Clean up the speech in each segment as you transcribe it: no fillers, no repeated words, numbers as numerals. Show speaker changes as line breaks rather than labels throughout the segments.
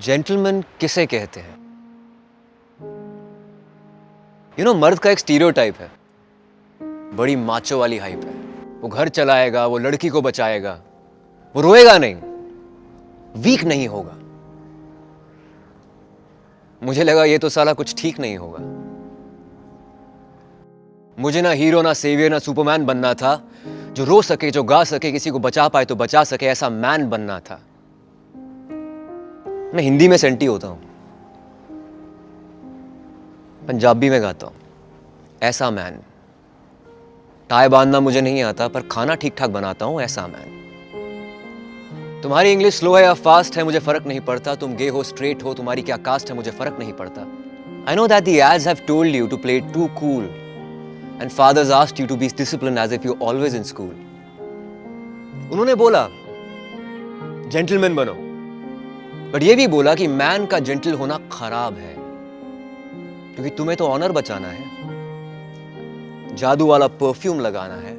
Gentleman किसे कहते हैं? मर्द का एक स्टीरियोटाइप है, बड़ी माचो वाली हाइप है। वो घर चलाएगा, वो लड़की को बचाएगा, वो रोएगा नहीं, वीक नहीं होगा। मुझे लगा ये तो साला कुछ ठीक नहीं होगा। मुझे ना हीरो, ना सेवियर, ना सुपरमैन बनना था, जो रो सके, जो गा सके, किसी को बचा पाए तो बचा सके, ऐसा मैन बनना था। मैं हिंदी में सेंटी होता हूं, पंजाबी में गाता हूं, ऐसा मैन। टाई बांधना मुझे नहीं आता, पर खाना ठीक ठाक बनाता हूं, ऐसा मैन। तुम्हारी इंग्लिश स्लो है या फास्ट है मुझे फर्क नहीं पड़ता। तुम गे हो, स्ट्रेट हो, तुम्हारी क्या कास्ट है मुझे फर्क नहीं पड़ता। I know that the ads have told you to play too cool and fathers asked you to be disciplined as if you always in school. उन्होंने बोला जेंटलमैन बनो, बट ये भी बोला कि मैन का जेंटल होना खराब है, क्योंकि तुम्हें तो ऑनर बचाना है, जादू वाला परफ्यूम लगाना है,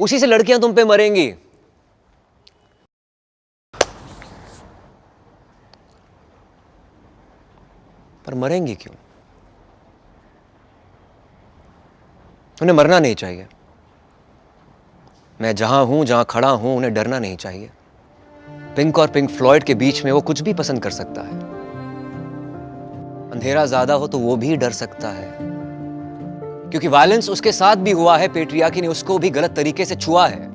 उसी से लड़कियां तुम पे मरेंगी। पर मरेंगी क्यों? उन्हें मरना नहीं चाहिए। मैं जहां हूं, जहां खड़ा हूं, उन्हें डरना नहीं चाहिए। पिंक और पिंक फ्लॉयड के बीच में वो कुछ भी पसंद कर सकता है। अंधेरा ज्यादा हो तो वो भी डर सकता है, क्योंकि वायलेंस उसके साथ भी हुआ है। पेट्रियार्की ने उसको भी गलत तरीके से छुआ है।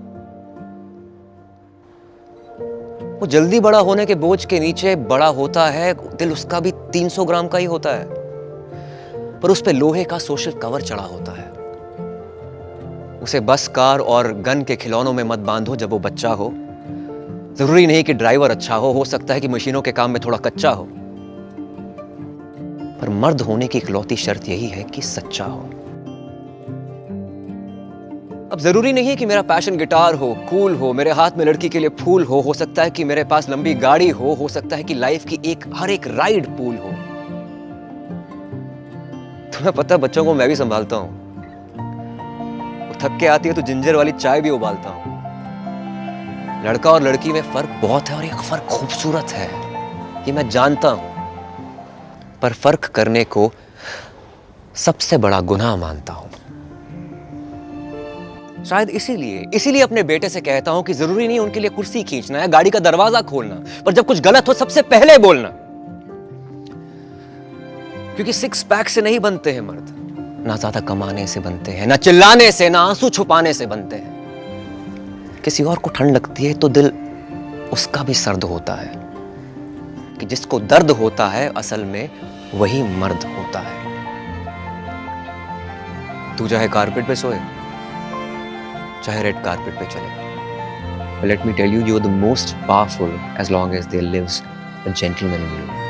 वो जल्दी बड़ा होने के बोझ के नीचे बड़ा होता है। दिल उसका भी 300 ग्राम का ही होता है, पर उस पे लोहे का सोशल कवर चढ़ा होता है। उसे बस, कार और गन के खिलौनों में मत बांधो जब वो बच्चा हो। जरूरी नहीं कि ड्राइवर अच्छा हो सकता है कि मशीनों के काम में थोड़ा कच्चा हो, पर मर्द होने की इकलौती शर्त यही है कि सच्चा हो। अब जरूरी नहीं है कि मेरा पैशन गिटार हो, कूल हो, मेरे हाथ में लड़की के लिए फूल हो सकता है कि मेरे पास लंबी गाड़ी हो सकता है कि लाइफ की हर एक राइड पूल हो। तुम्हें पता है, बच्चों को मैं भी संभालता हूं। वो थक के आती है तो जिंजर वाली चाय भी उबालता हूं। लड़का और लड़की में फर्क बहुत है, और ये फर्क खूबसूरत है, ये मैं जानता हूं, पर फर्क करने को सबसे बड़ा गुनाह मानता हूं। शायद इसीलिए अपने बेटे से कहता हूं कि जरूरी नहीं उनके लिए कुर्सी खींचना है, गाड़ी का दरवाजा खोलना, पर जब कुछ गलत हो सबसे पहले बोलना। क्योंकि सिक्स पैक से नहीं बनते हैं मर्द, ना ज्यादा कमाने से बनते हैं, ना चिल्लाने से, ना आंसू छुपाने से बनते हैं। किसी और को ठंड लगती है तो दिल उसका भी सर्द होता है, कि जिसको दर्द होता है असल में वही मर्द होता है। तू चाहे कारपेट पे सोए, चाहे रेड कारपेट पे चले, let me tell you, you are the most powerful as long as there lives a gentleman in you.